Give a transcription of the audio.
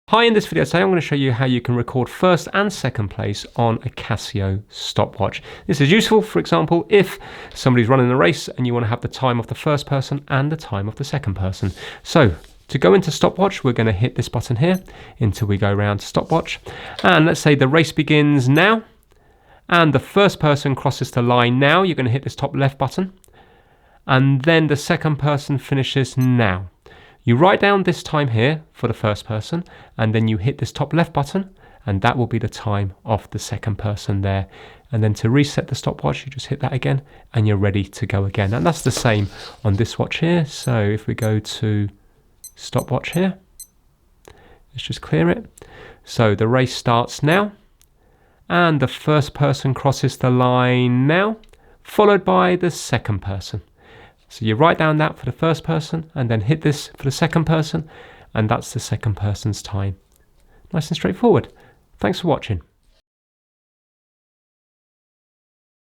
Hi, in this video today I'm going to show you how you can record first and second place on a Casio stopwatch. This is useful, for example, if somebody's running a race and you want to have the time of the first person and the time of the second person. So to go into stopwatch, we're going to hit this button here until we go around to stopwatch. And let's say the race begins now and the first person crosses the line now. You're going to hit this top left button and then the second person finishes now. You write down this time here for the first person and then you hit this top left button and that will be the time of the second person there. And then to reset the stopwatch, you just hit that again and you're ready to go again. And that's the same on this watch here. So if we go to stopwatch here, let's just clear it. So the race starts now and the first person crosses the line now, followed by the second person. So you write down that for the first person and then hit this for the second person, and that's the second person's time. Nice and straightforward. Thanks for watching.